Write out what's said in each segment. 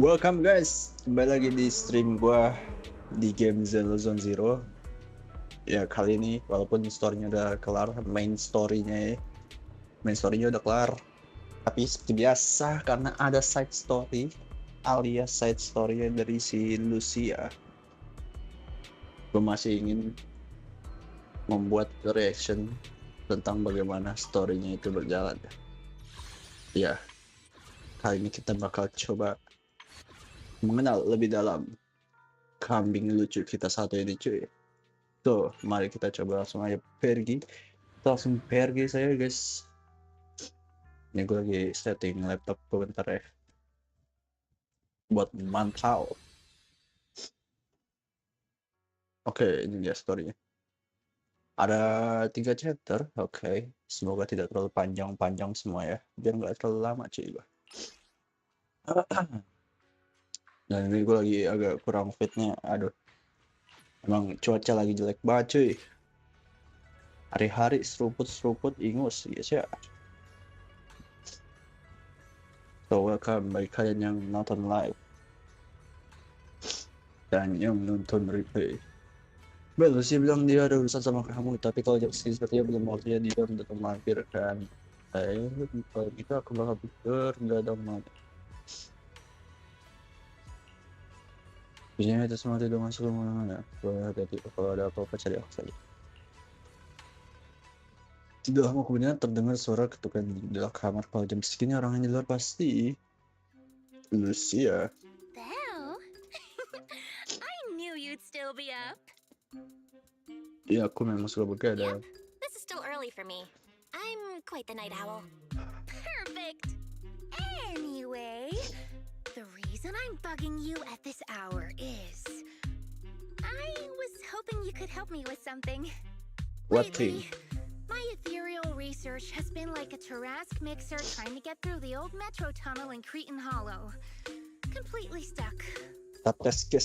Welcome guys, kembali lagi di stream gua di game Zenless Zone Zero. Ya kali ini walaupun storynya udah kelar, main storynya udah kelar. Tapi seperti biasa karena ada side story alias side story dari si Lucia, gue masih ingin membuat reaction tentang bagaimana storynya itu berjalan. Ya, kali ini kita bakal coba mengenal lebih dalam kambing lucu kita satu ini cuy. Tuh, mari kita coba langsung aja pergi. Kita langsung pergi saya guys. Ini gue lagi setting laptop gue bentar ya. Buat mantau. Oke, ini dia story-nya. Ada 3 chapter, oke. Semoga tidak terlalu panjang-panjang semua ya. Biar nggak terlalu lama cuy gue. Dan ini gue lagi agak kurang fitnya. Aduh. Emang cuaca lagi jelek banget cuy. Hari-hari seruput-seruput ingus guys ya. So welcome bagi kalian yang nonton live dan yang nonton replay. Lucia bilang dia ada urusan sama kamu, tapi kalau jam segini sepertinya belum waktunya dia untuk mampir kan. Kalau gitu aku bakal pikir nggak ada mana. Biasanya itu semua tidak masuk kemana-mana. Kalau ada apa-apa cari aku saja. Tidak lama kemudian terdengar suara ketukan di dalam kamar. Kalau jam segini orang yang di luar pasti Lucia. Belle? I knew you'd still be up. Iya, aku memang suka begadang. Yep, this is still early for me. I'm quite the night owl. Perfect. Anyway, the reason I'm bugging you at this hour is I was hoping you could help me with something. What Lately, thing? my ethereal research has been like a Tarrasque mixer trying to get through the old metro tunnel in Cretan Hollow. Completely stuck. Tes ke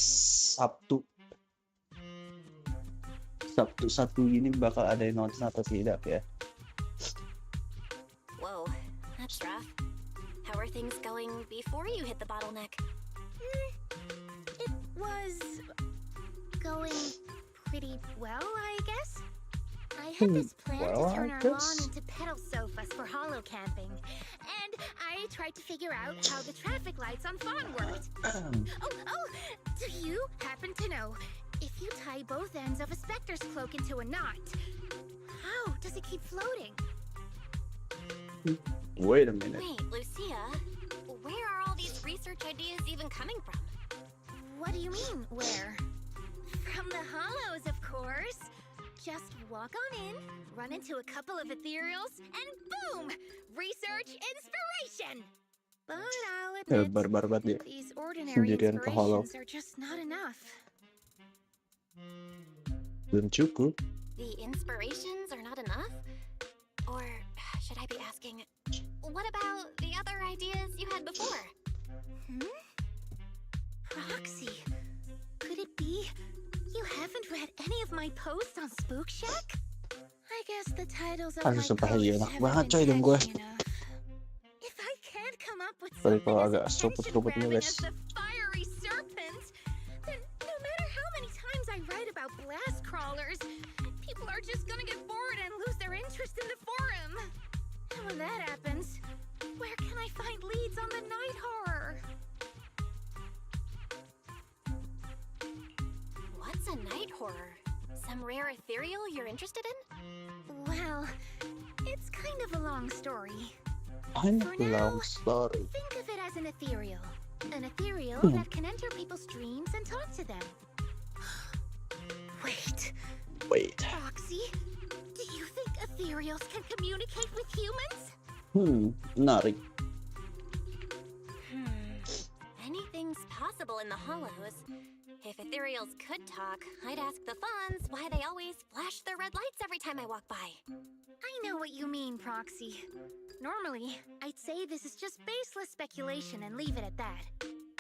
Sabtu ini bakal ada yang nonton atau tidak ya? Whoa, that's rough. How are things going before you hit the bottleneck? It was going pretty well, I guess. I had this plan to turn our lawn into pedal sofas for hollow camping, and I tried to figure out how the traffic lights on Fawn worked. Do you happen to know if you tie both ends of a specter's cloak into a knot, how does it keep floating? Wait a minute. Wait, Lucia, where are all these research ideas even coming from? What do you mean, where? From the hollows, of course. Just walk on in, run into a couple of ethereals, and boom! Research inspiration! But I'll admit, Barbar banget dia. these ordinary Sendirian ke hollow. inspirations are just not enough. Belum cukup. The inspirations are not enough? Or should I be asking, what about the other ideas you had before? Roxy, could it be you haven't read any of my posts on Spook Shack? I guess the titles of my Sumpah posts iya enak haven't banget been coy dong gue. catchy enough. If I can't come up with Sorry something kalau as agak seruput-seruputnya attention-grabbing guys. as the fiery serpent, then no matter how many times I write about blast crawlers, people are just gonna get bored and lose their interest in the forum. And when that happens, where can I find leads on the night horror? What's a night horror? Some rare ethereal you're interested in? Well, it's kind of a long story. For now, Long story. think of it as an ethereal. An ethereal that can enter people's dreams and talk to them. Wait, Roxy, do you think ethereals can communicate with humans? Menarik. Anything's possible in the hollows. If ethereals could talk, I'd ask the Fawns why they always flash their red lights every time I walk by. I know what you mean, Proxy. Normally, I'd say this is just baseless speculation and leave it at that.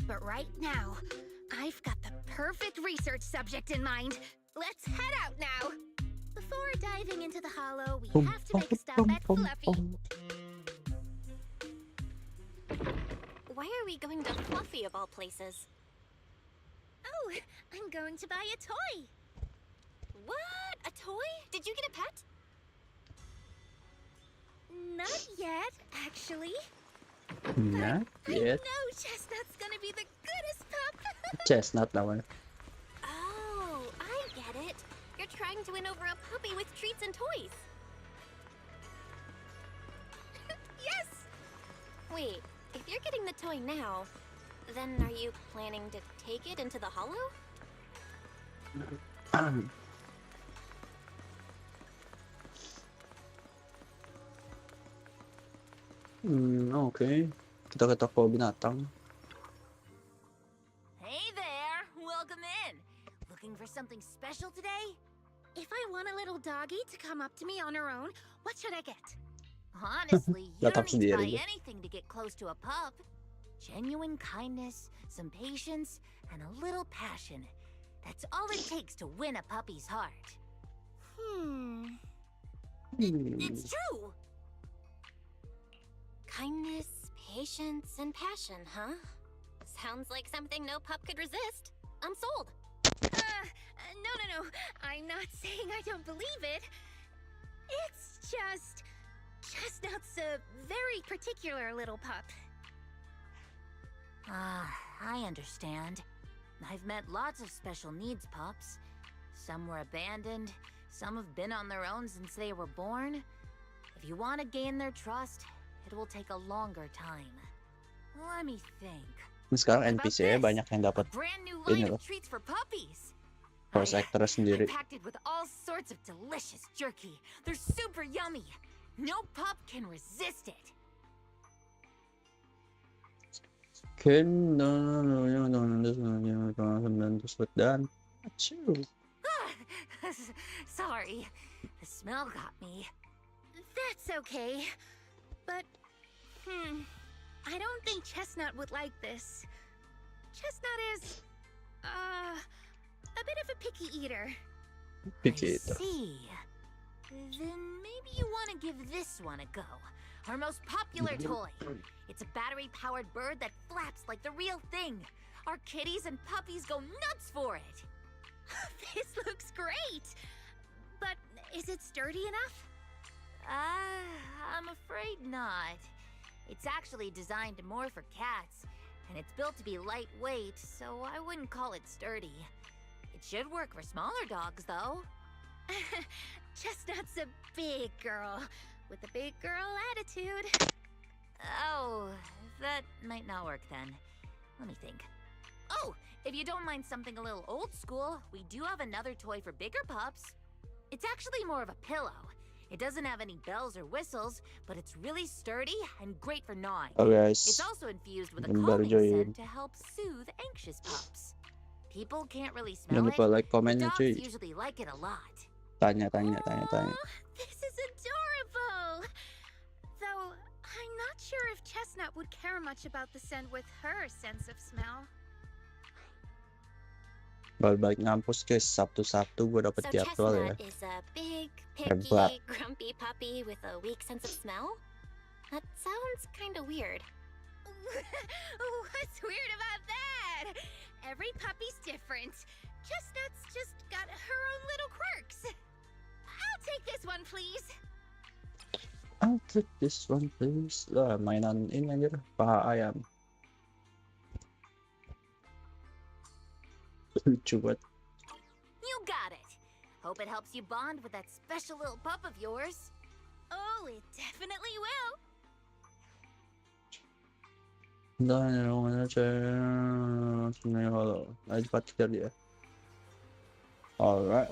But right now, I've got the perfect research subject in mind. Let's head out now. Before diving into the hollow, we have to make a stop at Fluffy. why are we going to Fluffy of all places? Oh, I'm going to buy a toy. What? A toy? Did you get a pet? Not yet, actually. Not I yet. know Chestnut's gonna be the goodest pup. Chestnut naman. Oh, I get it. You're trying to win over a puppy with treats and toys. Yes. Wait, if you're getting the toy now, then are you planning to take it into the hollow? Okay. Kita po binatang. Hey there! Welcome in! Looking for something special today? If I want a little doggy to come up to me on her own, what should I get? Honestly, you Datang don't need to buy sendiri. anything to get close to a pup. Genuine kindness, some patience, and a little passion. That's all it takes to win a puppy's heart. It's true! Kindness, patience, and passion, huh? Sounds like something no pup could resist. I'm sold. No. I'm not saying I don't believe it. It's just... Chestnut's a very particular little pup. I understand. I've met lots of special needs pups. Some were abandoned, some have been on their own since they were born. If you want to gain their trust, it will take a longer time. Let me think. Sekarang What about NPC ya this? banyak yang A dapat brand new ini line loh, of treats for puppies. voice actor I sendiri. packed it with all sorts of delicious jerky. They're super yummy. No pup can resist it. Dan Sorry, the smell got me. That's okay. But, I don't think Chestnut would like this. Chestnut is, a bit of a picky eater. picky I itu. see. Then maybe you want to give this one a go. Our most popular toy. It's a battery-powered bird that flaps like the real thing. Our kitties and puppies go nuts for it. This looks great. But is it sturdy enough? I'm afraid not. It's actually designed more for cats, and it's built to be lightweight, so I wouldn't call it sturdy. It should work for smaller dogs, though. Chestnut's a big girl with a big girl attitude. Oh, that might not work then. Let me think. Oh, if you don't mind something a little old school, we do have another toy for bigger pups. It's actually more of a pillow. It doesn't have any bells or whistles, but it's really sturdy and great for gnawing. Oh It's guys, also infused with a yang baru calming join, scent to help soothe anxious pups. People can't really jangan smell lupa it, like but komennya dogs cuy. usually like it a lot. Tanya. Aw, this is adorable. Though I'm not sure if Chestnut would care much about the scent with her sense of smell. Balik ngampus guys, Sabtu gue dapet So jadwal ya. Chestnut is a big, Hebat. picky, grumpy puppy with a weak sense of smell? That sounds kinda weird. What's weird about that? Every puppy's different. Chestnut's just got her own little quirks. I'll take this one, please. I'll take this one please. Lah, mainan ini anjir, paha ayam. Lucu banget. You got it. Hope it helps you bond with that special little pup of yours. Oh, it definitely will. Ayo cepat kejar dia. Alright.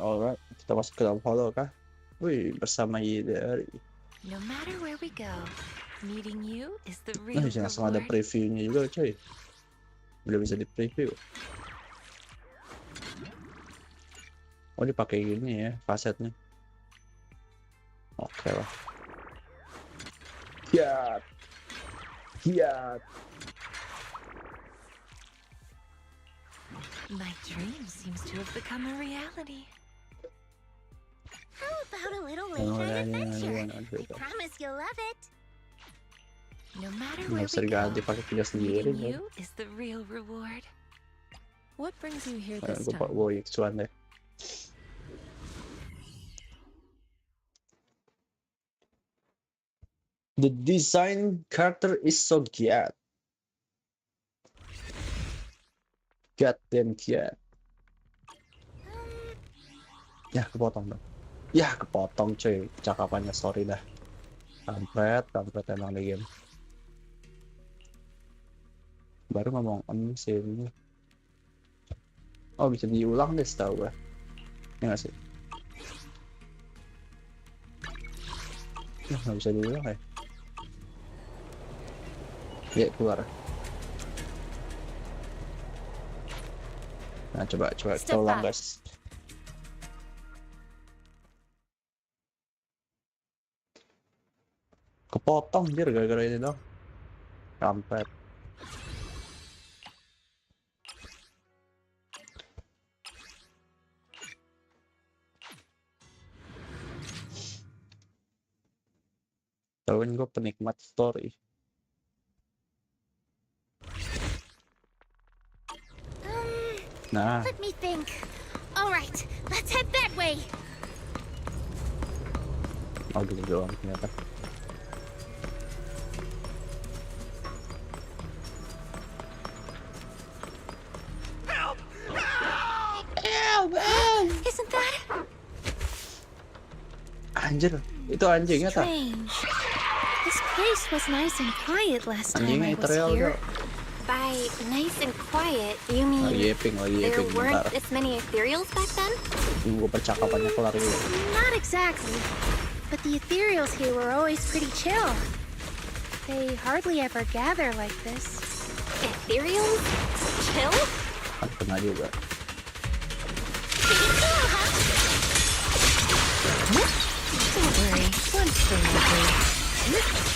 Kita masuk ke dalam holo kah? Wih, bersama Yidari. No matter where we go, meeting you is the Nah, real langsung ada reward. previewnya juga cuy. Udah bisa di preview. Oh, dipakai gini ya kasetnya. Oke lah. Giat. My dream seems to have become a reality. How about a little Oh, late night yeah, adventure? yeah, I promise you'll love it. No matter Nggak where bisa we diganti go, pakai punya sendiri meeting kan. you is the real reward. What brings you here Gue this pak time? boy cuan deh. The design character is so good. God damn good. Ya kepotong dong. Ya kepotong cuy. Cakapannya sorry dah. Kampret emang di game. Baru ngomong sih ini. Oh bisa diulang deh setahu gue. Ya nggak sih? Ya nggak bisa diulang ya. Ya keluar. Nah coba kita ulang guys. Kepotong biar gara-gara ini dong. Kampret. Tahuin gue penikmat story. Nah, Let me think. All right, let's head that way. oh gitu doang ternyata. Isn't that Anjir, itu anjingnya tak? strange? This place was nice and quiet last time Anjingnya I was Israel here. dong. By nice and quiet, you mean Lagi there yeping weren't bentar. as many ethereals back then? Tunggu percakapannya kelar dulu. Not exactly, but the ethereals here were always pretty chill. They hardly ever gather like this. Ethereals? Chill? Kan kena juga. Don't worry, one thing will do.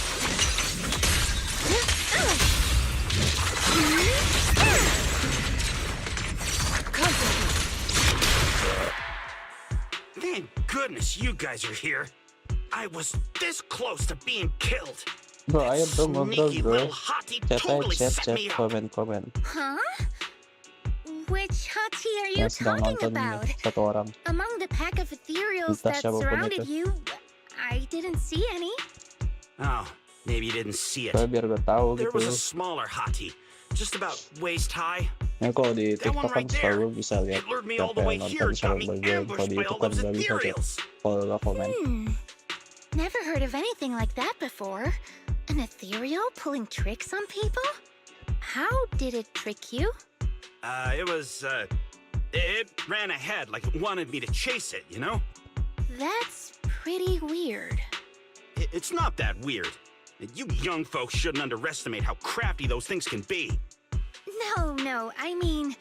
Thank goodness you guys are here. I was this close to being killed. Bro, ayo bro ngobrol Sneaky bro. little hottie Chat totally chat set me up. komen. Huh? Which hottie are you Yang sedang talking nonton about? satu orang. Among the pack of ethereals Entah that siapapun surrounded itu. you, I didn't see any. Oh, maybe you didn't see it. Soalnya biar gue tahu There gitu. was a smaller hottie, just about waist high. Nah kalau di That one TikTok kan right there. selalu bisa lihat It lured me all the siapa way yang here, nonton got siapa me bagian. Kalau ambushed di by YouTube all kan those nggak bisa chat. ethereals. Kalau lo komen. Never heard of anything like that before. An ethereal pulling tricks on people? How did it trick you? It ran ahead like it wanted me to chase it, you know? That's pretty weird. It's not that weird. You young folks shouldn't underestimate how crafty those things can be. No, I mean,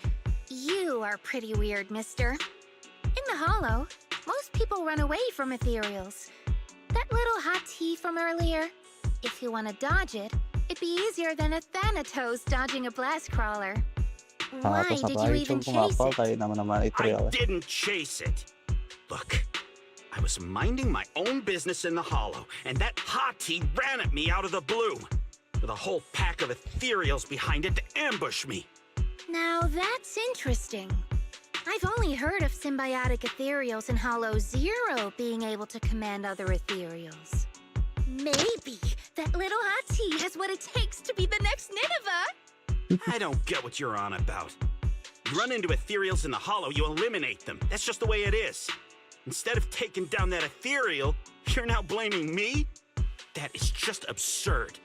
you are pretty weird, mister. In the Hollow, most people run away from ethereals. That little hot tea from earlier, if you want to dodge it, it'd be easier than a Thanatos dodging a blast crawler. Why Terus did apa you lagi even tuh gue chase ngapal it? tadi nama-nama I Israel. didn't chase it. Look, I was minding my own business in the Hollow, and that hottie ran at me out of the blue, with a whole pack of ethereals behind it to ambush me. Now that's interesting. I've only heard of symbiotic ethereals in Hollow Zero being able to command other ethereals. Maybe that little hot tea has what it takes to be the next Nineveh. I don't get what you're on about. You run into ethereals in the Hollow, you eliminate them. That's just the way it is. Instead of taking down that ethereal, you're now blaming me? That is just absurd.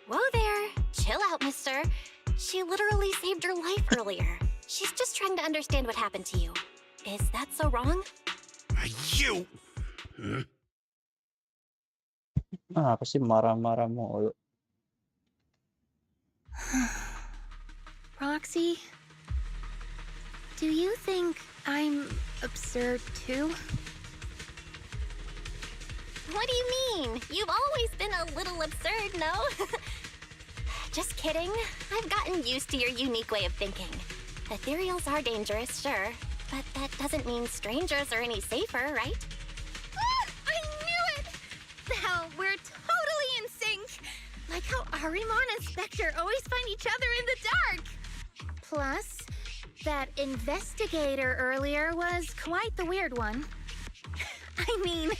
Whoa there. Chill out, mister. She literally saved your life earlier. She's just trying to understand what happened to you. Is that so wrong? You... Apa sih marah-marah mulu? Roxy, do you think I'm absurd too? What do you mean? You've always been a little absurd, no? Just kidding. I've gotten used to your unique way of thinking. Ethereals are dangerous, sure, but that doesn't mean strangers are any safer, right? Ah, I knew it! Now we're like how Arimon and Spectre always find each other in the dark. Plus, that investigator earlier was quite the weird one. I mean,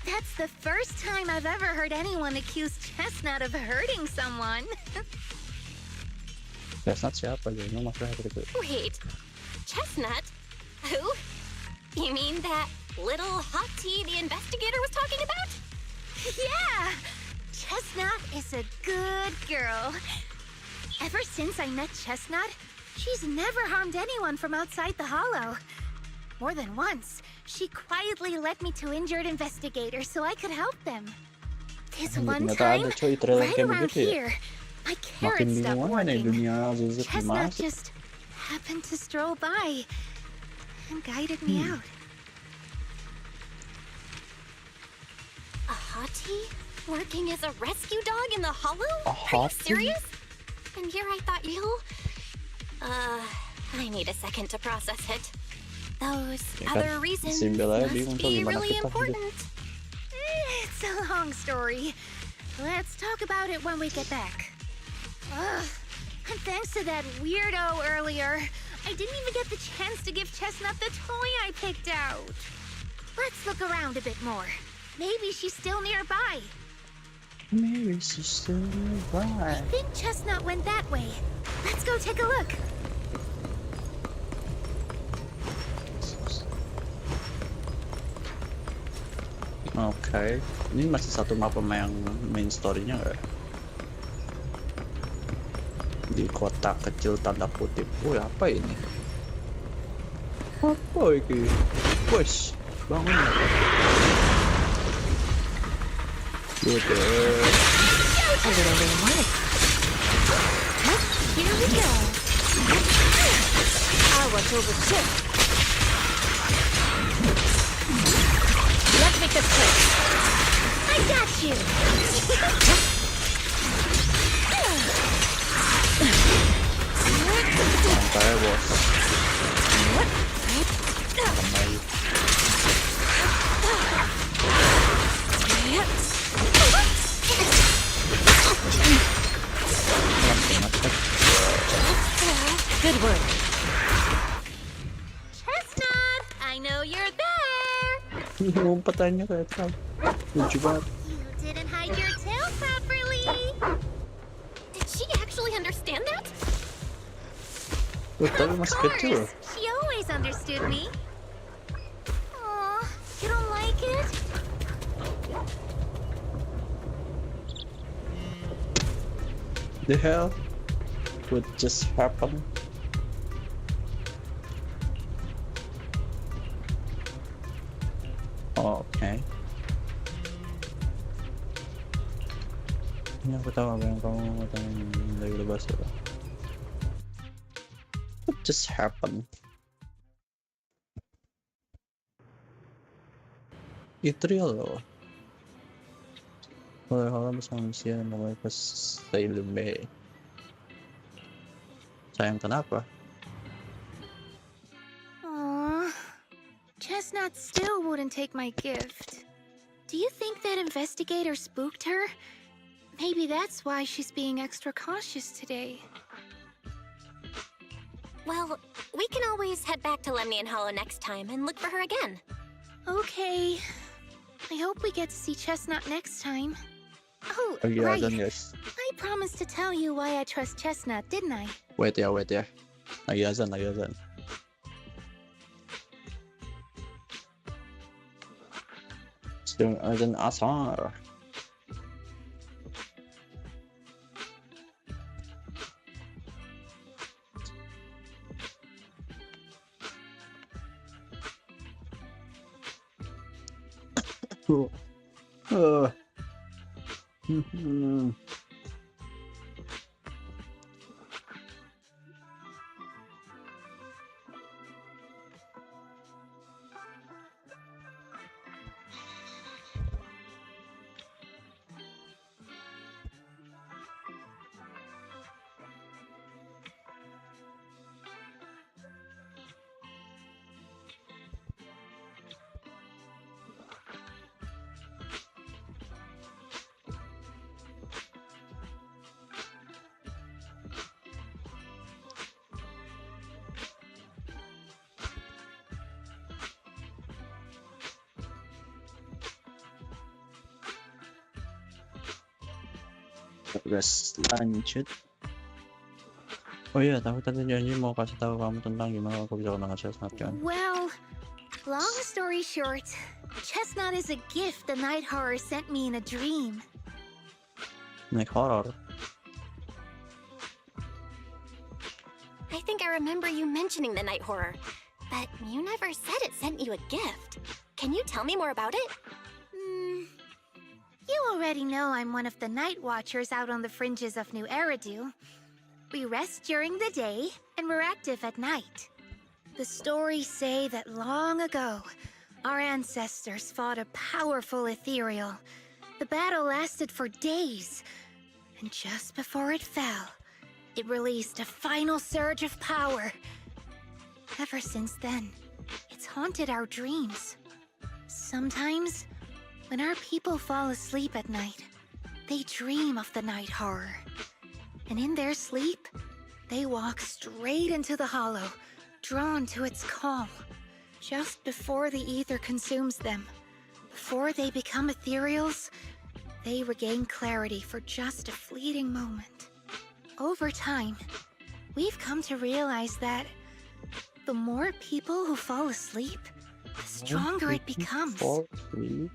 that's the first time I've ever heard anyone accuse Chestnut of hurting someone. Chestnut siapa ya? Ini masalah itu. Wait, Chestnut? Who? You mean that little hot tea the investigator was talking about? Yeah! Chestnut is a good girl. Ever since I met Chestnut, she's never harmed anyone from outside the hollow. More than once, she quietly led me to injured investigators so I could help them. This one time, right around here, my carrot Makin stopped bingung nih working. dunia Zuzut Chestnut masuk. just happened to stroll by and guided me out. A hottie? Working as a rescue dog in the hollow? A Are you hottie? serious? And here I thought you... I need a second to process it. Those Ya kan, other reasons Simbel aja must bingung tuh be gimana really kita hidup. important. It's a long story. Let's talk about it when we get back. Ugh. And thanks to that weirdo earlier, I didn't even get the chance to give Chestnut the toy I picked out. Let's look around a bit more. Maybe she's still nearby. Maybe she's still I alive. think Chestnut went that way. Let's go take a look. Oke, ini masih satu map sama yang main story-nya nggak? Di kota kecil tanda kutip. Woi, apa ini? Apa ini? Wes, bangun ya. Udah. Here we go. I'll watch over too. Let's make this quick. I got you. Santai bos. Kembali. Good work. Chestnut, I know you're there. Ngumpet aja kayak tau. Lucu banget. You didn't hide your tail properly. Did she actually understand that? Tapi masih kecil. She always understood me. Aw, you don't like it? The hell? What just happened? Oke. Ini aku tahu apa yang kamu tanyain dari lepas ya. What just happened? Itu real loh. Hal-hal bersama manusia yang mulai pas saya lebih. Sayang kenapa? Aw, Chestnut still wouldn't take my gift. Do you think that investigator spooked her? Maybe that's why she's being extra cautious today. Well, we can always head back to Lemnian Hollow next time and look for her again. Okay. I hope we get to see Chestnut next time. Oh, Lagi right. azan guys. I promised to tell you why I trust Chestnut, didn't I? Wait ya. Lagi azan. Sedang azan asar. Guys, lanjut. Oh iya, tapi tadi janji mau kasih tahu kamu tentang gimana aku bisa kenal Chestnut kan. Well, long story short, Chestnut is a gift the night horror sent me in a dream. Naik horror. I think I remember you mentioning the night horror, but you never said it sent you a gift. Can you tell me more about it? You already know I'm one of the night watchers out on the fringes of New Eridu. We rest during the day, and we're active at night. The stories say that long ago, our ancestors fought a powerful ethereal. The battle lasted for days, and just before it fell, it released a final surge of power. Ever since then, it's haunted our dreams. Sometimes, when our people fall asleep at night, they dream of the night horror. And in their sleep, they walk straight into the hollow, drawn to its call. Just before the ether consumes them, before they become ethereals, they regain clarity for just a fleeting moment. Over time, we've come to realize that the more people who fall asleep, the stronger it becomes. Fall asleep.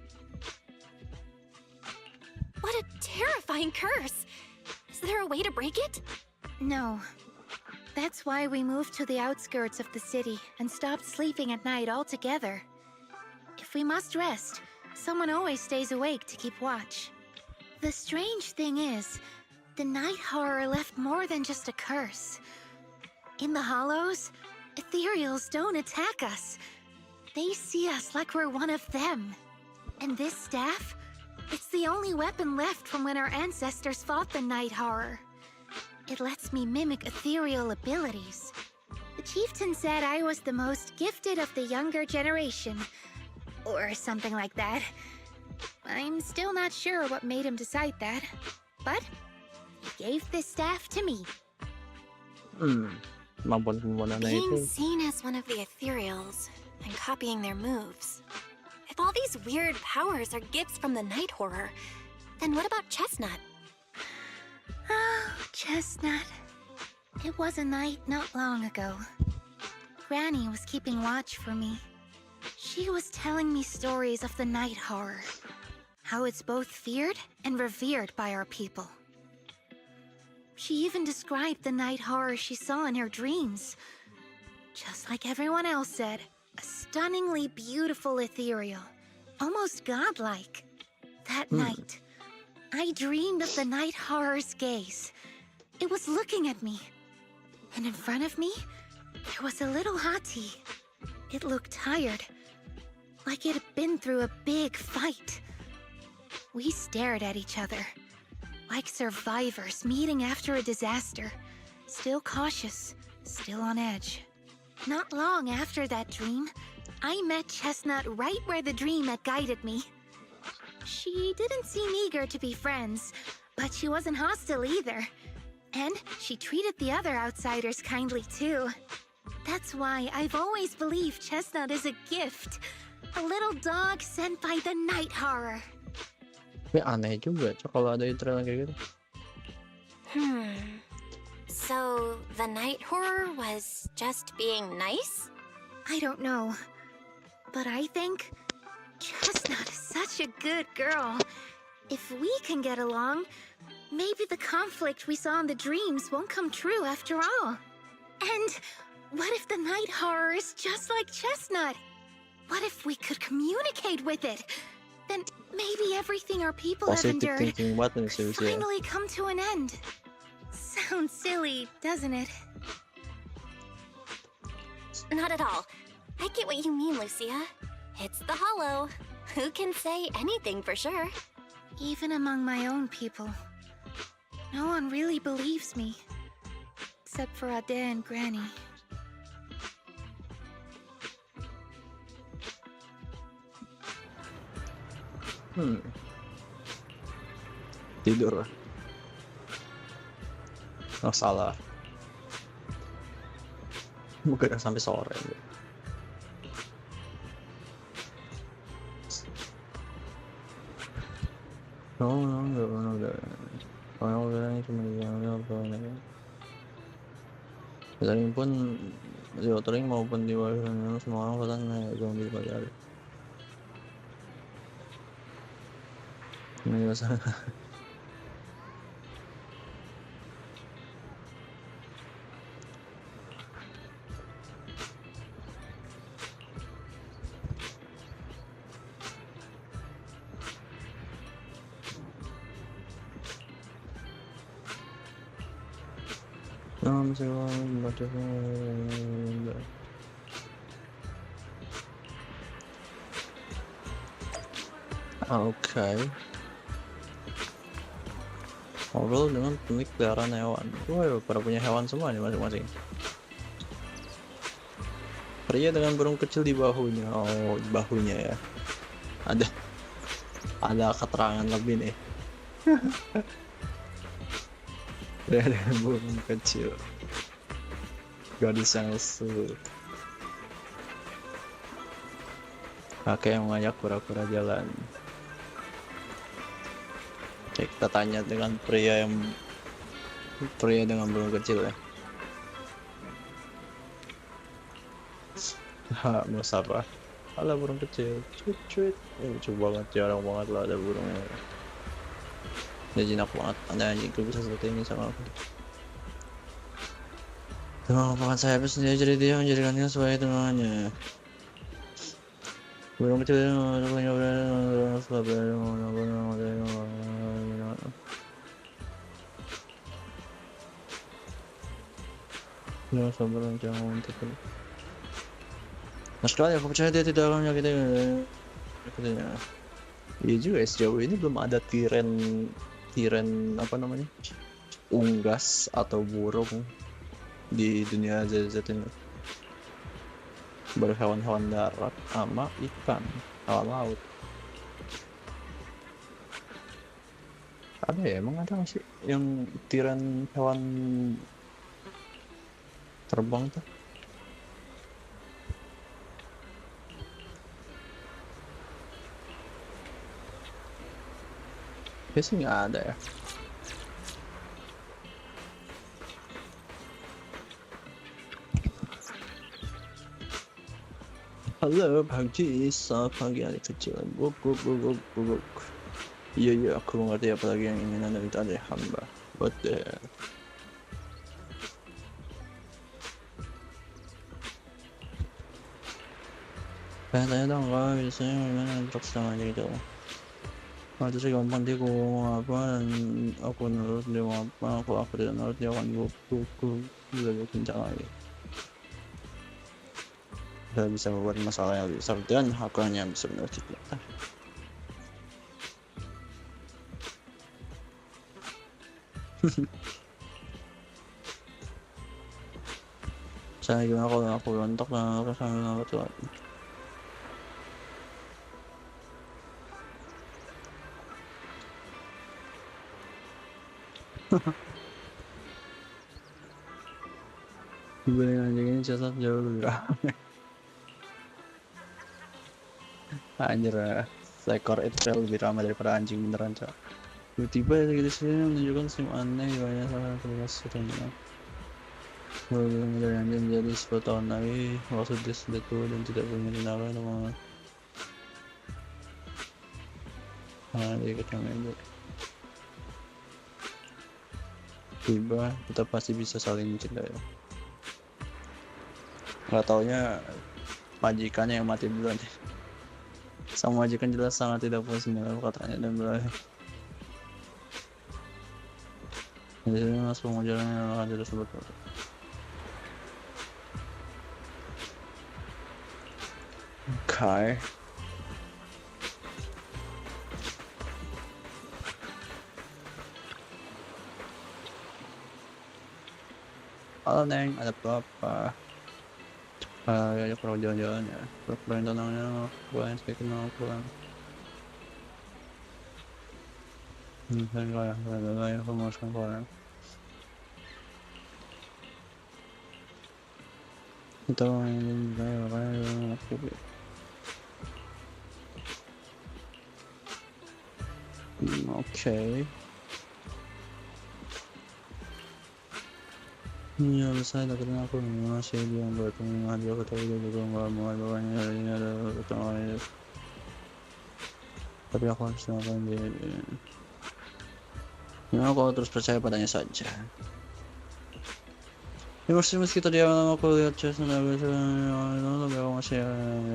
What a terrifying curse! Is there a way to break it? No. That's why we moved to the outskirts of the city and stopped sleeping at night altogether. If we must rest, someone always stays awake to keep watch. The strange thing is, the night horror left more than just a curse. In the hollows, ethereals don't attack us. They see us like we're one of them. And this staff, it's the only weapon left from when our ancestors fought the night horror. It lets me mimic ethereal abilities. The chieftain said I was the most gifted of the younger generation, or something like that. I'm still not sure what made him decide that, but he gave this staff to me. Kemampuan-kemampuan aneh Being itu. seen as one of the ethereals and copying their moves. If all these weird powers are gifts from the night horror, then what about Chestnut? Oh, Chestnut. It was a night not long ago. Granny was keeping watch for me. She was telling me stories of the night horror, how it's both feared and revered by our people. She even described the night horror she saw in her dreams. Just like everyone else said, a stunningly beautiful ethereal, almost godlike. That night, I dreamed of the night horror's gaze. It was looking at me. And in front of me, there was a little hottie. It looked tired, like it had been through a big fight. We stared at each other, like survivors meeting after a disaster, still cautious, still on edge. Not long after that dream, I met Chestnut right where the dream had guided me. She didn't seem eager to be friends, but she wasn't hostile either. And she treated the other outsiders kindly too. That's why I've always believed Chestnut is a gift. A little dog sent by the night horror. Tapi aneh juga Cok, kalau ada intro kayak gitu. So, the night horror was just being nice? I don't know, but I think Chestnut is such a good girl. If we can get along, maybe the conflict we saw in the dreams won't come true after all. And what if the night horror is just like Chestnut? What if we could communicate with it? Then maybe everything our people have Positive endured thinking banget nih could Lucia. finally come to an end. Sounds silly, doesn't it? Not at all. I get what you mean, Lucia. It's the hollow. Who can say anything for sure? Even among my own people, no one really believes me, except for Ade and Granny. Tidur. Oh salah. Bukan sampai sore. No, Sering pun di outering maupun di website semua orang kadang jangan dipelajari. Ini masalah. Masih baca. Oke. Ngobrol dengan pemilik peliharaan hewan. Wah, pada punya hewan semua nih masing-masing. Pria dengan burung kecil di bahunya. Oh, di bahunya ya. Ada keterangan lebih nih. Pria dengan burung kecil. Gadis yang lesu. Kakek yang mengajak pura-pura jalan. Oke, kita tanya dengan pria dengan burung kecil ya. Musafah. Ada burung kecil. Cuit. Lucu banget, jarang banget lah ada burungnya. Dia jinak banget. Ada anjingku bisa seperti ini sama aku. Dengan melupakan sayapnya sendiri, jadi dia menjadikannya sebagai tengahnya. Burung kecil itu punya sabar jangan untuk. Nah sekali aku percaya dia tidak akan menyakiti katanya. Iya juga, sejauh ini belum ada tiren apa namanya, unggas atau burung di dunia ZZ ini. Baru hewan-hewan darat sama ikan, hewan laut. Ada ya, emang ada nggak sih yang tiran hewan terbang tuh? Kayaknya sih nggak ada ya. Halo pagi, selamat pagi adik kecil. Guk. Iya, aku mengerti apalagi yang ingin anda minta dari hamba. What the hell? Tanya dong kak, biasanya gimana untuk sama aja gitu. Nah, itu sih gampang dia ngomong apa dan aku nurut dia ngomong apa, kalau aku tidak nurut dia akan guk lebih kencang lagi. Saya bisa membuat masalah yang lebih besar dan aku hanya bisa menurut kita. Saya gimana kalau aku rontok dan aku sambil ngapa tuh. Dibanding anjing ini catat jauh lebih ramai. Anjir, seekor itu lebih ramai daripada anjing beneran cak. Tiba-tiba gitu sih menunjukkan sim aneh di banyak salah kelas setengah. Belum dari anjing menjadi 10 tahun lagi, waktu dia sudah tua dan tidak punya tenaga sama. Dia kecil itu. Tiba, kita pasti bisa saling mencintai. Gak taunya majikannya yang mati duluan. Sang majikan jelas sangat tidak puas dengan katanya dan berakhir. Jadi sini langsung jalan yang akan jelas betul. Okay. Halo Neng, ada apa? Ya kalau jalan-jalan ya. Pura-pura yang tenangnya, bukan saya kenal pulang. Saya kayak ya, memuaskan pulang. Kita mainin kayak aku. Okay. Iya, saya takutnya aku masih dia bertemu dia ketahui juga nggak mau bawahnya ini ada ketemu, tapi aku harus ngapain dia. Ya, aku terus percaya padanya saja. Ya meski tadi awal aku lihat chestnya gitu, tapi aku masih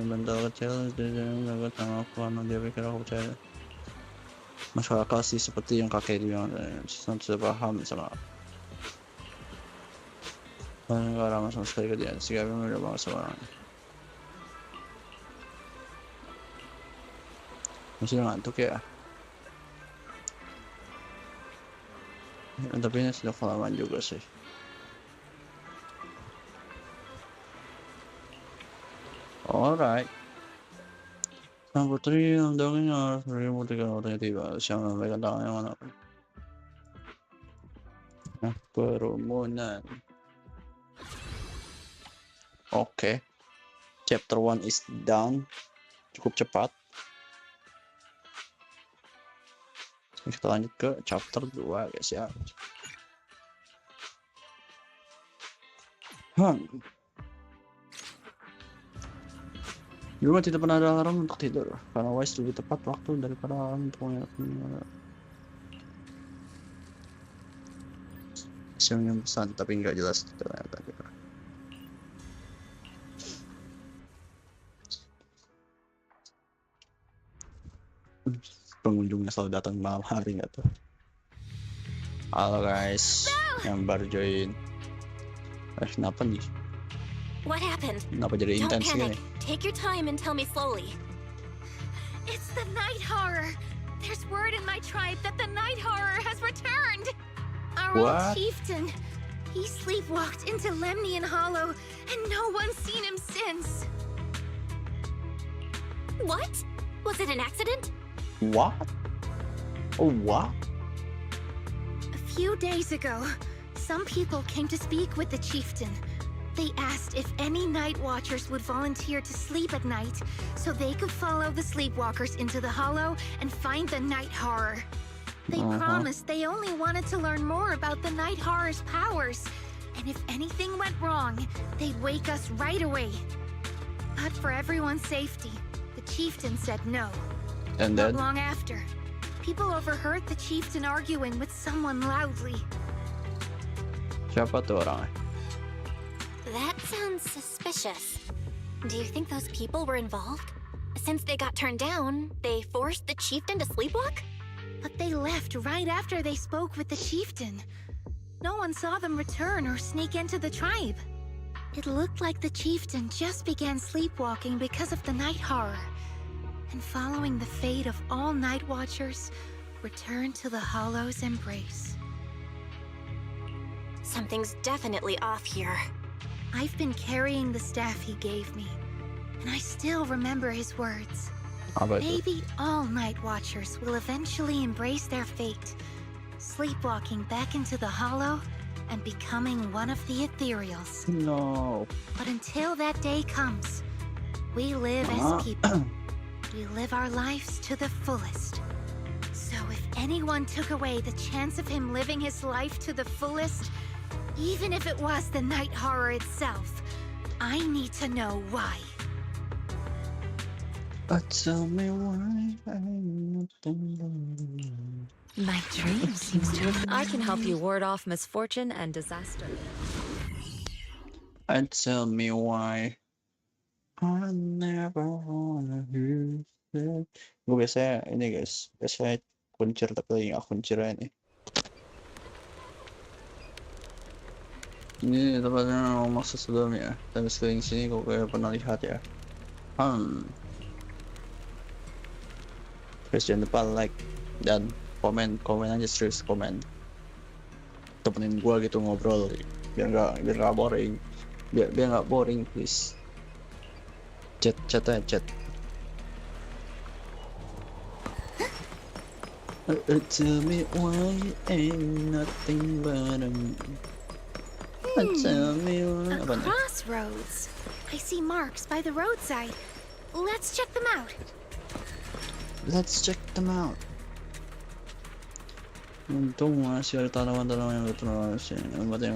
mental kecil, jadi nggak ketemu aku karena dia pikir aku percaya. Masuk akal sih seperti yang kakek bilang, sudah paham sama. Nggak ramah sama sekali ke dia, sih kami udah banget sama orang. Masih ngantuk ya? Tapi ini sudah kelamaan juga sih. Alright. Sang putri yang dongeng harus membuktikan waktunya tiba. Siapa memberikan tangan yang mana? Nah, kerumunan. Oke. Chapter 1 is done. Cukup cepat. Kita lanjut ke chapter 2 guys ya. Di rumah tidak pernah ada alarm untuk tidur, karena Wise lebih tepat waktu daripada alarm untuk mengingatkan. Hasilnya pesan, tapi nggak jelas ternyata. Pengunjungnya selalu datang malam hari nggak tuh? Halo guys, yang baru join. Kenapa nih? What happened? Kenapa jadi Don't intens panic. gini? Take your time and tell me slowly. It's the night horror. There's word in my tribe that the night horror has returned. Our old What? chieftain. He sleepwalked into Lemnian Hollow, and no one's seen him since. What? Was it an accident? What? Oh what? A few days ago, some people came to speak with the chieftain. They asked if any night watchers would volunteer to sleep at night so they could follow the sleepwalkers into the hollow and find the night horror. They promised they only wanted to learn more about the night horror's powers, and if anything went wrong, they'd wake us right away. But for everyone's safety, the chieftain said no. And Not then? long after, people overheard the chieftain arguing with someone loudly. Siapa tuh orangnya? That sounds suspicious. Do you think those people were involved? Since they got turned down, they forced the chieftain to sleepwalk? But they left right after they spoke with the chieftain. No one saw them return or sneak into the tribe. It looked like the chieftain just began sleepwalking because of the night horror. And following the fate of all night watchers, returned to the Hollow's embrace. Something's definitely off here. I've been carrying the staff he gave me, and I still remember his words. Apa itu? Maybe all night watchers will eventually embrace their fate, sleepwalking back into the hollow and becoming one of the ethereals. No. But until that day comes, we live as people. We live our lives to the fullest. So if anyone took away the chance of him living his life to the fullest, even if it was the night horror itself, I need to know why. But tell me why I'm not. My dream seems to have... I can help you ward off misfortune and disaster. And tell me why I never wanna hear that. Gue biasanya ini guys, biasanya kuncir tapi lagi nggak kuncir ini. Ini tempatnya maksud sebelumnya, tapi sekeliling sini kok kayak pernah lihat ya. Guys jangan lupa like dan komen aja, serius komen. Temenin gua gitu ngobrol, biar nggak boring, biar nggak boring please. Chat aja chat. Tell me why ain't nothing but tell me why. A crossroads. I see marks by the roadside. Let's check them out. Let's check them out. Untung masih ada tanaman-tanaman yang bertransisi, tempat yang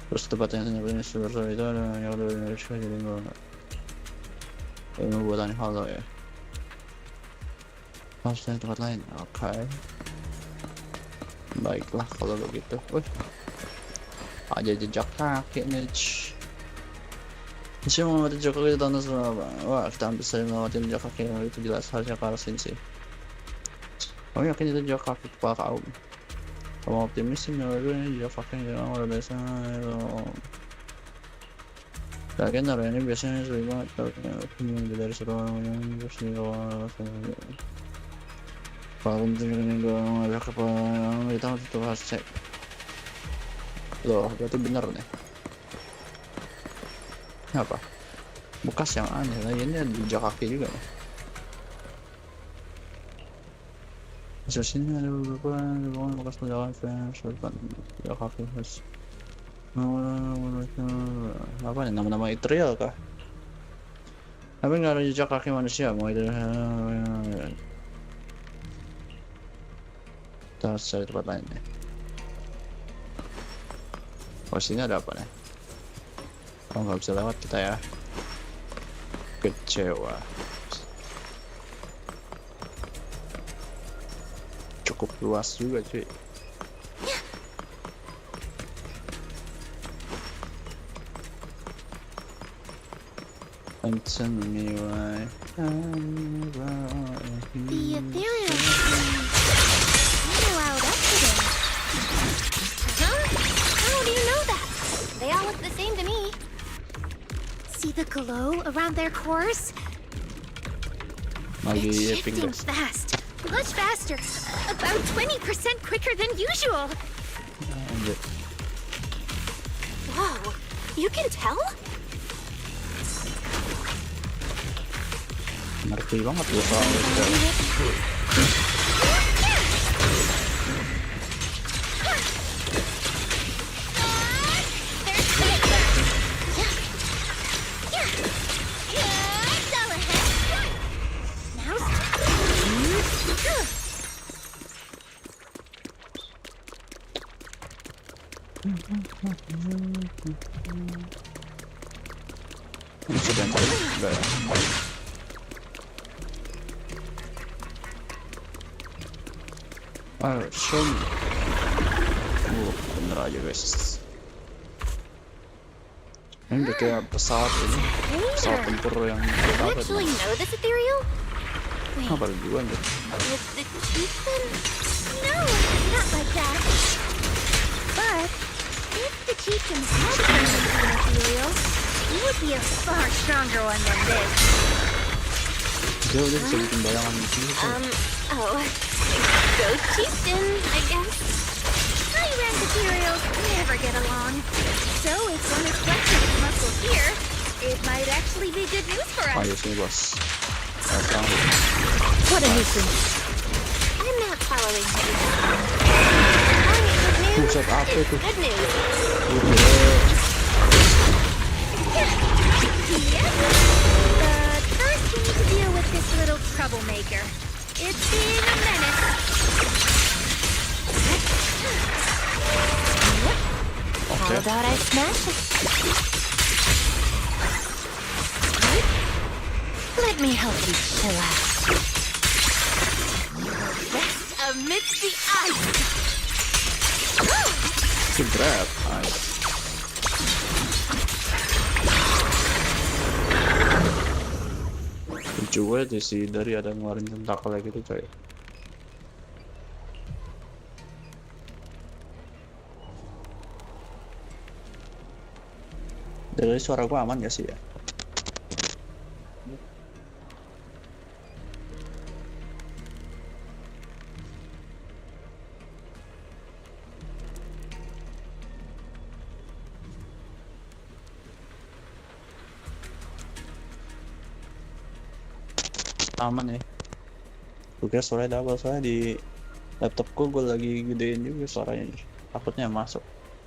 terus tempatnya sebenarnya seperti itu ada yang dari Indonesia jadi nggak buatan halo ya. Harusnya tempat lain, oke. Baiklah kalau begitu. Aja jejak kaki nih. Saya mau jejak kaki di tanah selama. Wah, kita hampir saja melewati jejak kaki yang itu jelas harusnya ke arah sini sih. Kamu yakin itu jejak kaki kepala kaum? Kamu optimis sih menurut jejak kaki yang luar biasa. Lagian area ini biasanya sering banget kalau dari satu orang yang bersih kalau penting gue ngajak kepala kita harus cek. Loh, berarti bener nih. Ini apa? Bekas yang aneh lah, ini ada jejak kaki juga nih. Di sini ada beberapa bekas perjalanan fans, jejak kaki fans. Apa nih, nama-nama material kah? Tapi nggak ada jejak kaki manusia, mau itu. Kita harus cari tempat lain nih. Oh, sini ada apa nih? Oh, nggak bisa lewat kita ya. Kecewa. Cukup luas juga cuy. And tell me why The ethereal allowed up today. Huh? How do you know that? They all look the same to me. See the glow around their cores? lagi It's shifting shifting fast. Much faster. About 20% quicker than usual. Whoa, you can tell? ngerti banget ya soal itu. Ini sudah enggak ya? Show me. Bener aja guys. Ini udah kayak pesawat ini, pesawat tempur yang You berapa actually know this ethereal? Wait, apa duluan deh. is the chieftain? No, not like that. But if the chieftain had turned into an ethereal, he would be a far stronger one than this. Dia udah bisa bikin bayangan di sini tuh. Go chieftain, I guess. High-rank ethereals never get along. So if one is flexing its muscle here, it might actually be good news for us. Ayo sini bos. Datang. What a nuisance. I'm not following him. Calling it good news Buset, apa is itu? good news. Yes. But first we need to deal with this little troublemaker. It's being a menace. Oke. How about I smash it? Let me help you chill out. Rest amidst the ice. Jebret. Nice. Lucu aja sih dari ada ngeluarin tentakel kayak gitu coy. Dari suara gua aman gak sih ya? Aman ya. Gue kira suaranya double, soalnya di laptopku gue lagi gedein juga suaranya, takutnya masuk.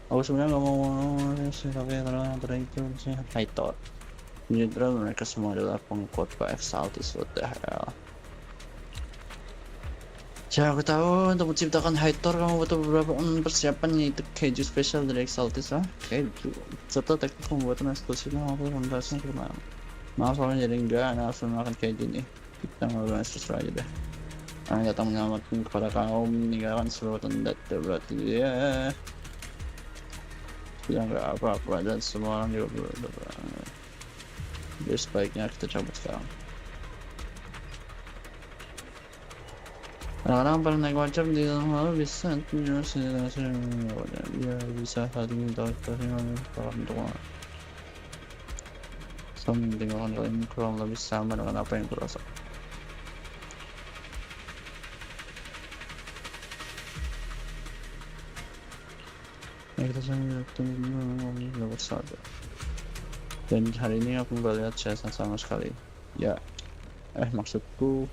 Aku sebenarnya nggak mau sih, tapi terang itu sih Python. Neutral, mereka semua adalah pengkhotbah exaltis. What the hell? Ya, aku tahu untuk menciptakan Hightor kamu butuh beberapa persiapan, yaitu keju spesial dari exaltis keju serta teknik pembuatan eksklusif maupun pembahasan kemana. Maaf kalau jadi enggak, harus makan keju nih. Kita ngobrol terserah aja deh. Datang menyelamatkan kepada kaum meninggalkan seluruh tanda berarti dia ya nggak apa-apa dan semua orang juga berdoa. Jadi sebaiknya kita cabut sekarang. Orang-orang pernah naik wajib di dalam lalu bisa ya bisa saling minta kalau untuk sama mendengarkan kalian kurang lebih sama dengan apa yang kurasa. Kita sangat bersatu. Dan hari ini aku nggak lihat Chestnut sama sekali. Ya, maksudku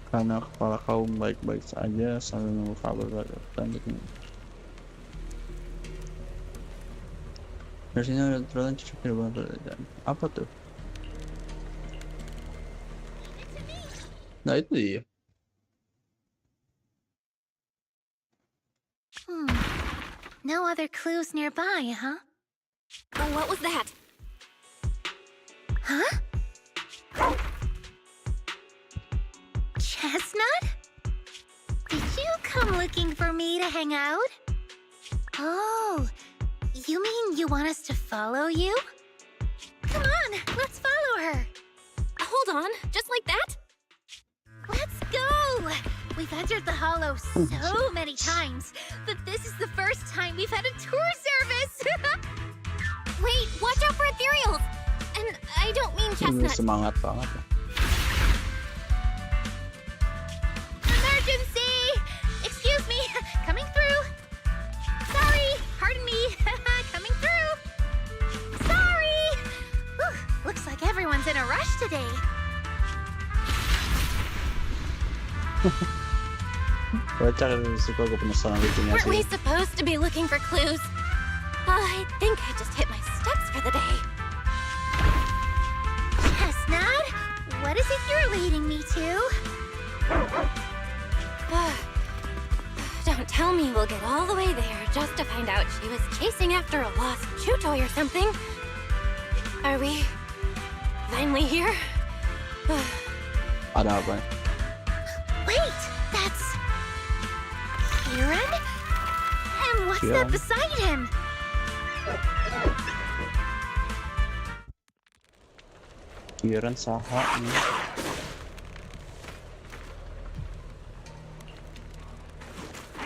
karena kepala kaum baik-baik saja sambil menunggu kabar selanjutnya. Dari sini ada terlalu cocok di luar dan apa tuh? Nah itu dia. No other clues nearby, huh? Oh, what was that? Huh? Chestnut? Did you come looking for me to hang out? Oh, you mean you want us to follow you? Come on, let's follow her. Hold on, just like that? Let's go! We've entered the hollow so many times, but this is the first time we've had a tour service! Wait, watch out for ethereals! And I don't mean Ini chestnut. semangat banget ya. Emergency! Excuse me, coming through. Sorry, pardon me, coming through. Sorry! Whew, looks like everyone's in a rush today. Baca suka gue penasaran lucunya Weren't we sih. supposed to be looking for clues? I think I just hit my steps for the day. Chestnut, what is it you're leading me to? Don't tell me we'll get all the way there just to find out she was chasing after a lost chew toy or something. Are we finally here? Ada apa? Wait, that's... Kieran? And what's that Kieran. beside him? Kieran saha nih.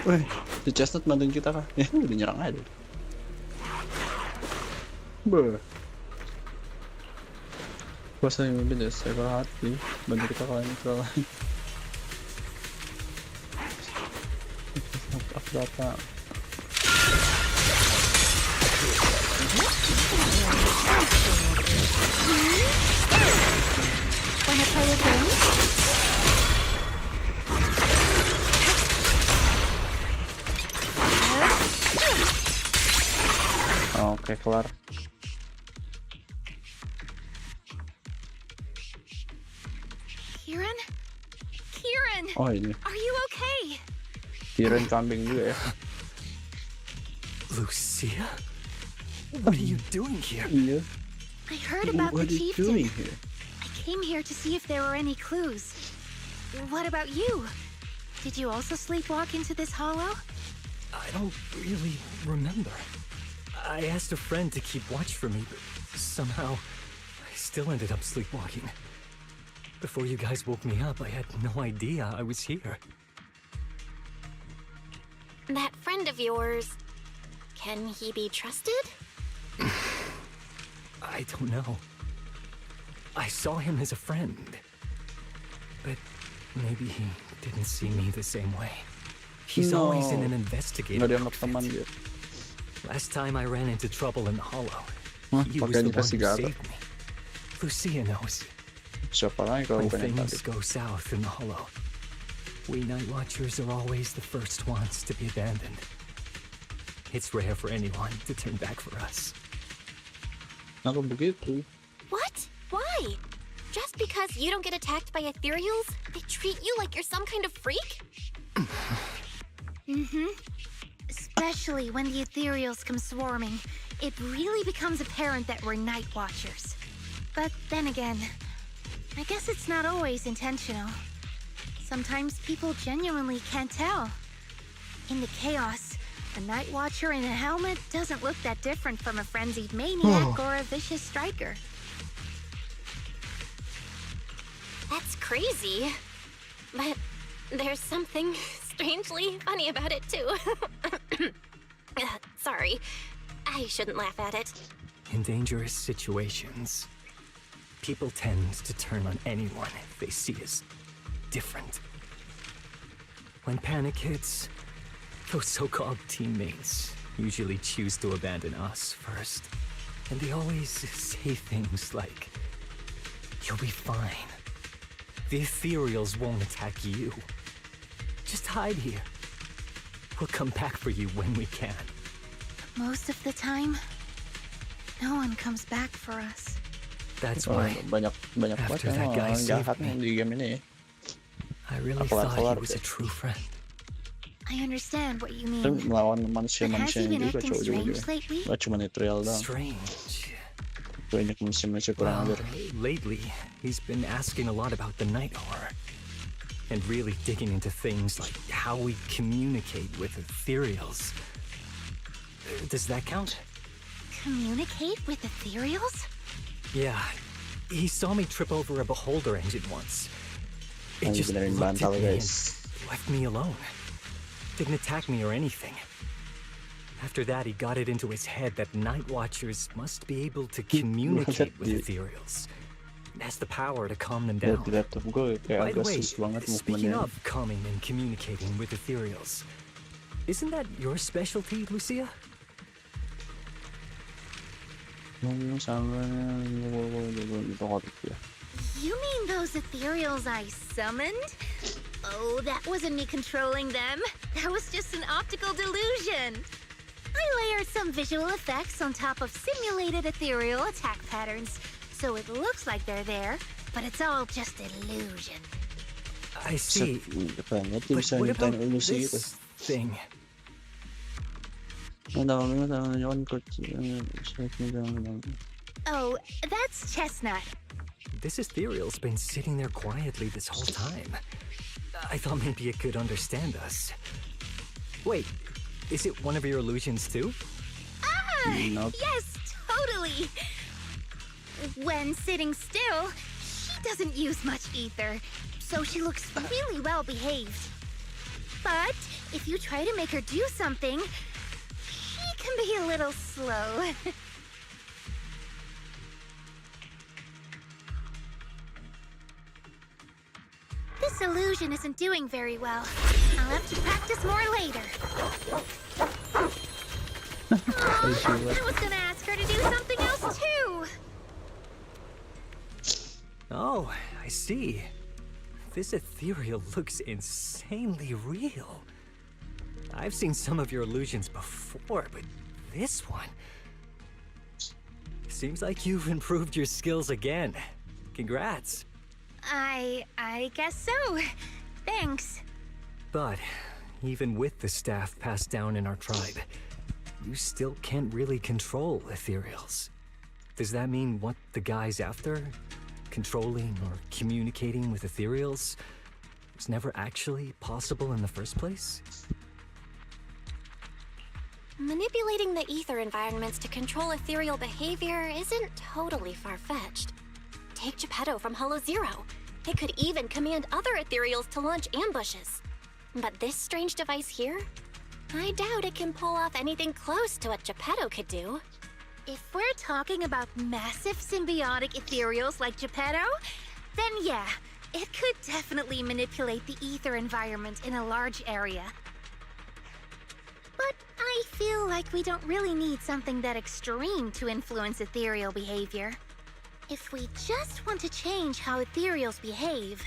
Wih, si Chestnut bantuin kita kah? Ya udah nyerang aja. Beuh. Kuasa yang lebih dari seekor hati bantu kita kalian lain. Aku datang. Wanna play a game? Oke, kelar. Kieran? Kieran! Oh ini, Are you okay? Kieran kambing juga ya. Lucia? What are you doing here? Iya. I heard about What the are you doing chieftain. here? I came here to see if there were any clues. What about you? Did you also sleepwalk into this hollow? I don't really remember. I asked a friend to keep watch for me, but somehow I still ended up sleepwalking. Before you guys woke me up, I had no idea I was here. That friend of yours, can he be trusted? I don't know. I saw him as a friend. But maybe he didn't see me the same way. He's always in an investigative Nggak dianggap teman outfit. dia. Last time I ran into trouble in the hollow, Hah, he was pakai the one who investigator. saved me. Lucia knows. Siapa lagi kalau When bukan yang things tadi? go south in the hollow, we night watchers are always the first ones to be abandoned. It's rare for anyone to turn back for us. Aku begitu. What? Why? Just because you don't get attacked by ethereals, they treat you like you're some kind of freak? Especially when the ethereals come swarming, it really becomes apparent that we're night watchers. But then again, I guess it's not always intentional. Sometimes people genuinely can't tell. In the chaos, a night watcher in a helmet doesn't look that different from a frenzied maniac or a vicious striker. That's crazy. But there's something strangely funny about it, too. Sorry. I shouldn't laugh at it. In dangerous situations, people tend to turn on anyone they see as different. When panic hits, those so-called teammates usually choose to abandon us first. And they always say things like, "You'll be fine. The ethereals won't attack you. Just hide here. We'll come back for you when we can." Most of the time, no one comes back for us. That's why, banyak after banget that guy yang saved jahat me, di game ini. I really Apalagi thought he kelar was deh. a true friend. I understand what you Kan mean. melawan But has manusia-manusia he been juga acting ujung-ujungnya. strange lately? Gak cuma neutral doang. Strange. Banyak manusia-manusia kurang Well, ajar. lately, he's been asking a lot about the night horror. And really digging into things like how we communicate with ethereals. Does that count? Communicate with ethereals? Yeah. He saw me trip over a beholder engine once. It Lagi just benerin looked bantal at me and guys. left me alone. Didn't attack me or anything. After that, he got it into his head that night watchers must be able to communicate with ethereals. It has the power to calm them Ya, down. di laptop gue kayak By the agak way, sus banget speaking movementnya. of calming and communicating with ethereals, isn't that your specialty, Lucia? Sama ya. You mean those ethereals I summoned? Oh, that wasn't me controlling them. That was just an optical delusion. I layered some visual effects on top of simulated ethereal attack patterns, so it looks like they're there, but it's all just illusion. I see. Banget dia But bisa what nyiptain about ilusi gitu. this thing? Oh, that's Chestnut. This ethereal's been sitting there quietly this whole time. I thought maybe it could understand us. Wait, is it one of your illusions too? Nope. Yes, totally. When sitting still, she doesn't use much ether, so she looks really well behaved. But if you try to make her do something, she can be a little slow. This illusion isn't doing very well. I'll have to practice more later. I was gonna ask her to do something else too. Oh, I see. This ethereal looks insanely real. I've seen some of your illusions before, but this one... Seems like you've improved your skills again. Congrats. I guess so. Thanks. But even with the staff passed down in our tribe, you still can't really control ethereals. Does that mean what the guy's after? Controlling or communicating with ethereals was never actually possible in the first place? Manipulating the ether environments to control ethereal behavior isn't totally far-fetched. Take Geppetto from Hollow Zero. It could even command other ethereals to launch ambushes. But this strange device here? I doubt it can pull off anything close to what Geppetto could do. If we're talking about massive symbiotic ethereals like Geppetto, then yeah, it could definitely manipulate the ether environment in a large area. But I feel like we don't really need something that extreme to influence ethereal behavior. If we just want to change how ethereals behave,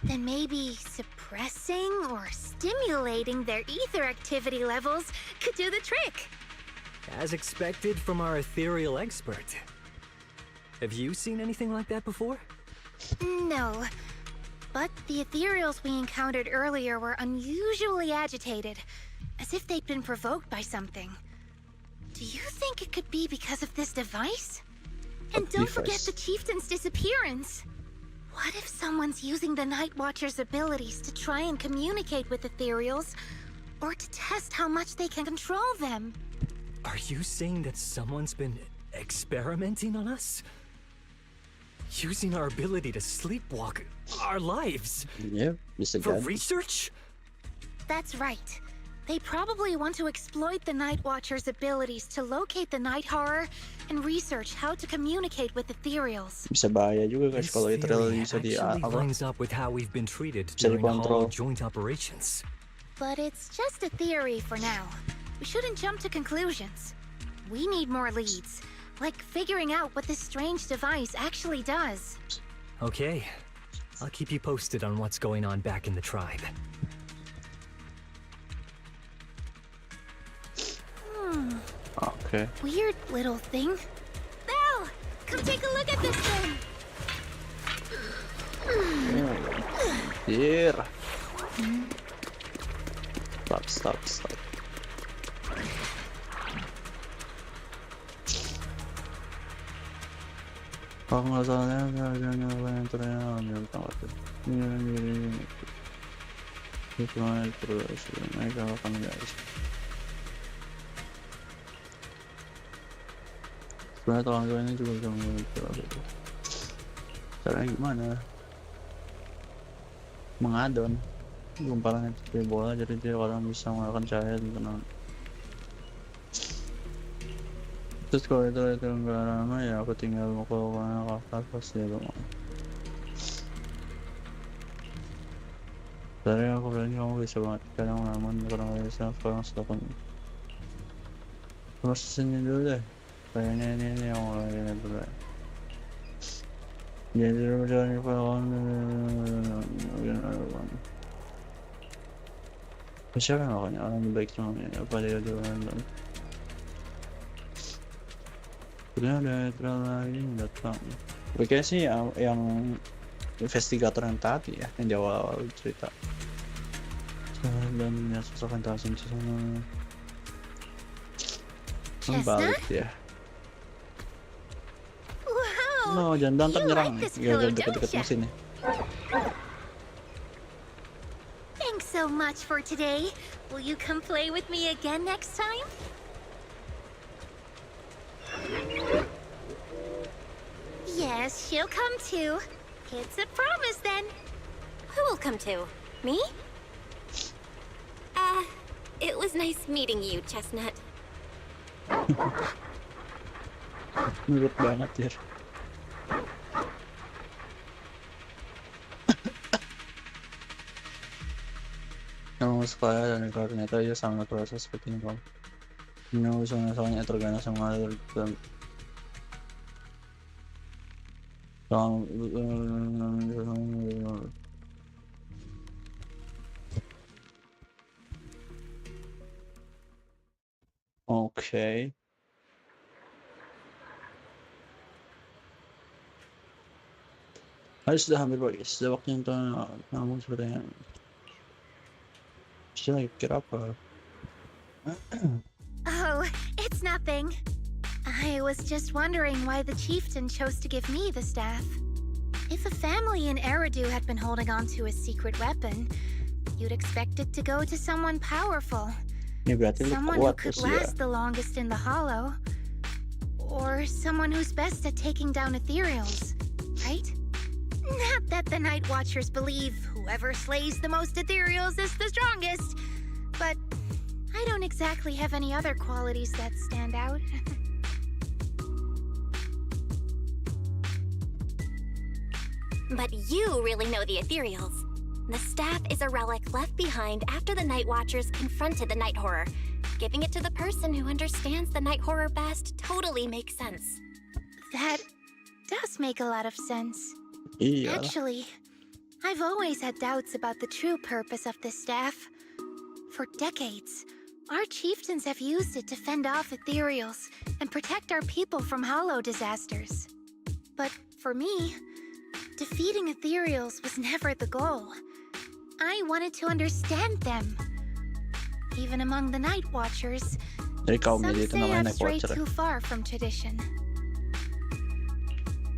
then maybe suppressing or stimulating their ether activity levels could do the trick. As expected from our ethereal expert. Have you seen anything like that before? No. But the ethereals we encountered earlier were unusually agitated, as if they'd been provoked by something. Do you think it could be because of this device? And don't forget the chieftain's disappearance. What if someone's using the Night Watcher's abilities to try and communicate with ethereals, or to test how much they can control them? Are you saying that someone's been experimenting on us? Using our ability to sleepwalk our lives? Yeah, bisa For jadi. research? That's right. They probably want to exploit the Night Watcher's abilities to locate the night horror and research how to communicate with ethereals. Bisa bahaya juga guys This kalau Ethereal theory bisa di actually apa, lines up with how we've been treated bisa during all dikontrol. joint operations. But it's just a theory for now. We shouldn't jump to conclusions. We need more leads, like figuring out what this strange device actually does. Okay, I'll keep you posted on what's going on back in the tribe. Oke. Weird little thing. Belle, come take a look at this thing. Anjir. Stop. Kalau nggak salahnya yang tempat itu terus naik kan guys. Sebenarnya teman-teman ini juga bisa mengerti caranya gimana mengadon gumpalan itu bola, jadi dia orang bisa menggunakan cahaya di kenal. Terus kalau itu enggak lama ya aku tinggal mau ke atas pas dia rumah. Dari aku bilang kamu bisa banget kadang aman karena bisa sekarang setelah terus sini dulu deh. Kayaknya ini yang mulai dulu. Jadi berjalan ke siapa makanya orang baik cuma apa dia jualan. Kemudian ada Ethereal lagi yang datang. Oke sih yang investigator yang tadi ya, yang di awal cerita. Dan ya sosok fantasi sana. Balik ya. No, jangan ntar nyerang nih. Gak deket-deket mesin nih. Thanks so much for today. Will you come play with me again next time? Yes, she'll come too. It's a promise then. Who will come to? Me? It was nice meeting you, Chestnut. Nurut banget ya. Yang sekolah dan ternyata dia sangat proses seperti ini. Ini soalnya tergana sama dan oke. Sudah hampir pagi, sudah waktunya untuk namun sepertinya saya kira apa? Oh, it's nothing. I was just wondering why the chieftain chose to give me the staff. If a family in Eridu had been holding on to a secret weapon, you'd expect it to go to someone powerful. Ini berarti Someone who kuat could sih ya. last the longest in the hollow. Or someone who's best at taking down ethereals, right? Not that the Night Watchers believe whoever slays the most ethereals is the strongest, but I don't exactly have any other qualities that stand out. But you really know the ethereals. The staff is a relic left behind after the Night Watchers confronted the night horror. Giving it to the person who understands the night horror best totally makes sense. That does make a lot of sense. Iya. Actually, I've always had doubts about the true purpose of this staff. For decades, our chieftains have used it to fend off ethereals and protect our people from hollow disasters. But for me, defeating ethereals was never the goal. I wanted to understand them. Even among the Night Watchers, Jadi kaum some ini itu say namanya I've Night strayed Watcher. too far from tradition.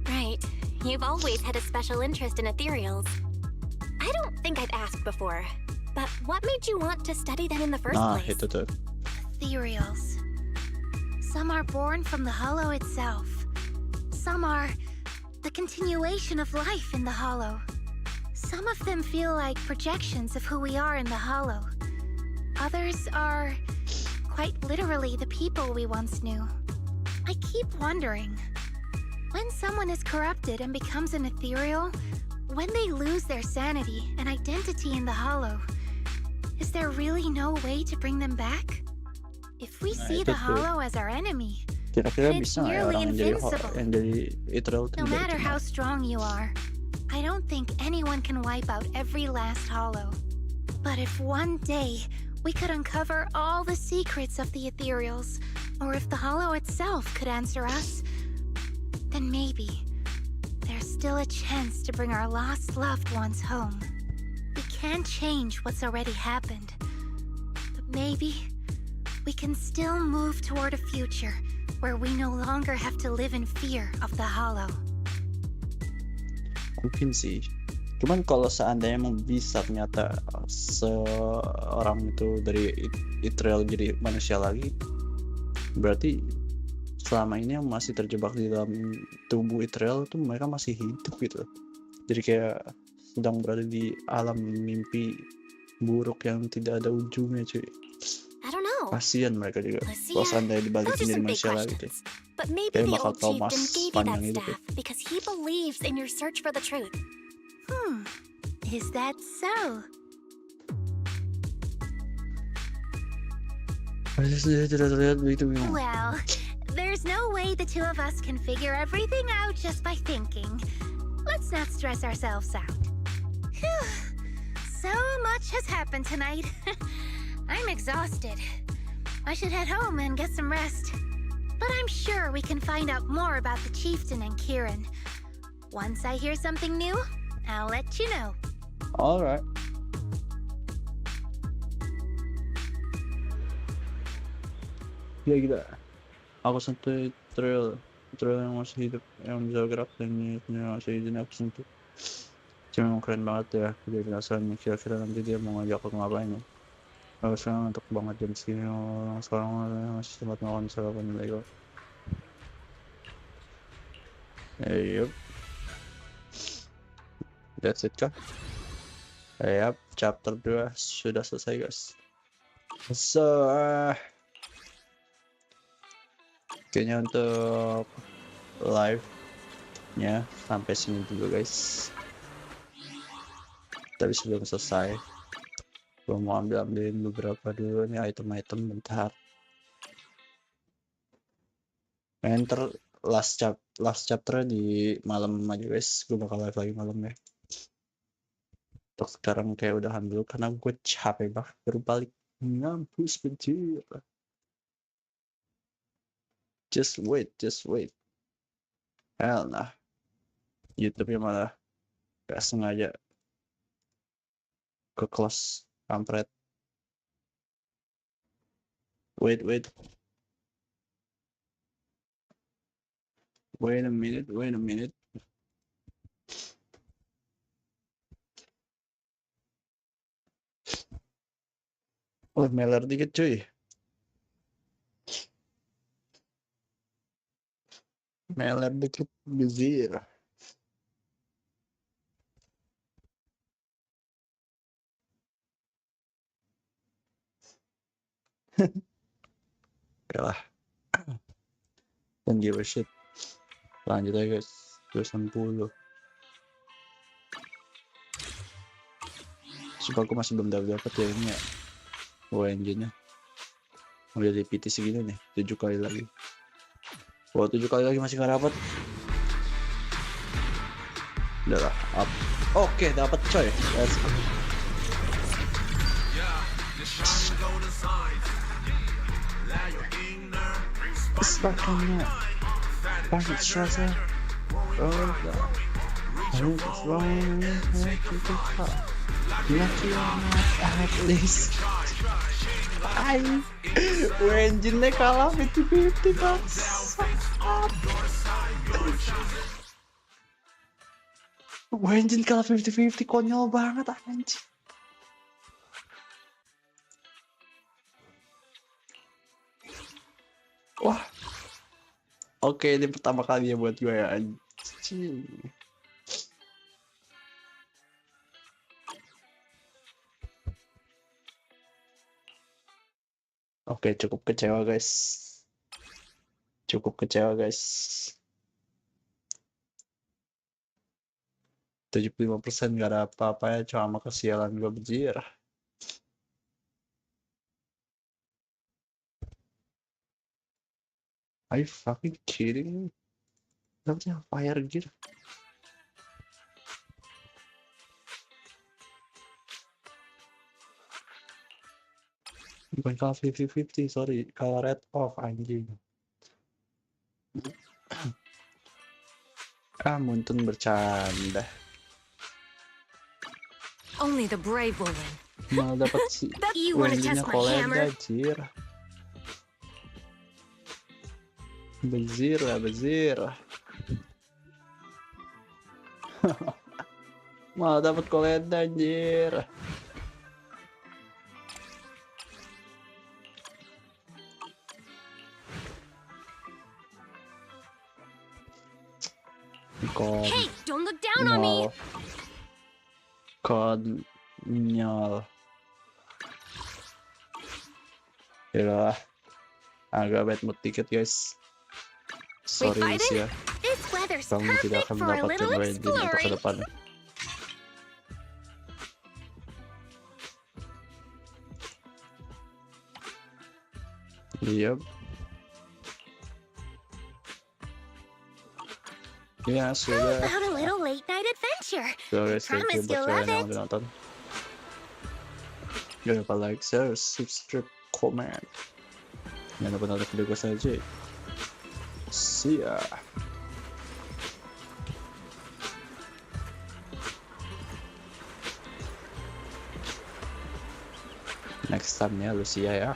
Right. You've always had a special interest in ethereals. I don't think I've asked before, but what made you want to study them in the first Nah, place? itu tuh. Ethereals. Some are born from the hollow itself. Some are the continuation of life in the hollow. Some of them feel like projections of who we are in the hollow. Others are quite literally the people we once knew. I keep wondering, when someone is corrupted and becomes an ethereal, when they lose their sanity and identity in the hollow, is there really no way to bring them back? If we Nah, see itu the tuh. hollow as our enemy, Kira-kira It's bisa nggak ya nearly orang invincible. yang jadi Ethereal tuh no jadi matter how gimana? strong you are, I don't think anyone can wipe out every last hollow. But if one day we could uncover all the secrets of the ethereals, or if the hollow itself could answer us, then maybe there's still a chance to bring our lost loved ones home. We can't change what's already happened, but maybe we can still move toward a future where we no longer have to live in fear of the hollow. Mungkin sih. Cuman kalau seandainya emang bisa ternyata seorang itu dari Ethereal jadi manusia lagi, berarti selama ini yang masih terjebak di dalam tubuh Ethereal tuh mereka masih hidup gitu. Jadi kayak sedang berada di alam mimpi buruk yang tidak ada ujungnya, cuy. I don't know. Kasian mereka juga. Lucia, Kalau seandainya Those dibalikin are jadi some big manusia lagi tuh. questions. But maybe Kayak the bakal old chieftain traumas gave you that panjang hidup staff because he believes in your search for the truth. Is that so? Saya tidak terlihat begitu bingung. Well, there's no way the two of us can figure everything out just by thinking. Let's not stress ourselves out. Phew. So much has happened tonight. I'm exhausted. I should head home and get some rest. But I'm sure we can find out more about the chieftain and Kieran. Once I hear something new, I'll let you know. Alright. Ya gila. Aku sentuh trail yang masih hidup, yang bisa gerak dan yang masih izin aku sentuh. Cuma memang keren banget ya. Jadi penasaran nih kira-kira nanti dia mau ngajak aku ngapain ya. Aku sekarang ngantuk banget jam segini. Orang sekarang masih sempat makan sarapan Lego. Yup. That's it kah? Yap, chapter 2 sudah selesai guys. So, kayaknya untuk live-nya sampai sini dulu guys. Tapi sebelum selesai, gue mau ambilin beberapa dulu nih item-item bentar. Enter last chapter di malam aja guys. Gue bakal live lagi malam ya. Untuk sekarang kayak udahan dulu karena gue capek banget baru balik ngampus benci. Just wait. Hell nah. YouTube-nya malah gak sengaja ke close kampret. Wait a minute. Oh, meler dikit cuy. Meler dikit bezir. Oke lah. Don't give a shit. Lanjut aja guys. 260. Sumpah aku masih belum dapat ya ini ya. engine-nya. Udah di PT segini nih, 7 kali lagi. Wah, 7 kali lagi masih nggak dapat. Udah lah, up. Oke, dapat coy. Let's go. Sepakannya banyak serasa At least engine-nya kalah 50-50 Bos. Engine kalah 50-50, konyol banget anjing. Wah. Oke, ini pertama kali ya buat gue ya anjing. Oke, cukup kecewa guys. 75% gak ada apa-apa ya, cuma kesialan gue bejir. Are you fucking kidding me? Dapetnya fire gear. Bukan kalah 50-50, sorry. Kalah red off anjing. Ngonten bercanda. Only the brave will win. Malah dapat si You wanna engine-nya test my koleda hammer? anjir. Bezir. Malah dapat koleda anjir. Hey, don't look down on me. Konyol. Yalah. Agak bad mood tiket guys. Sorry Biden? Lucia, This weather's kamu tidak perfect akan for a mendapatkan little engine untuk ke exploring. depan. Iya. Ya How sudah. about a little late night adventure? So guys, thank you Promise buat you'll kalian love yang it. udah nonton. Jangan lupa like, share, subscribe, comment. Jangan lupa nonton video gue saja. See ya. Next time ya Lucia ya.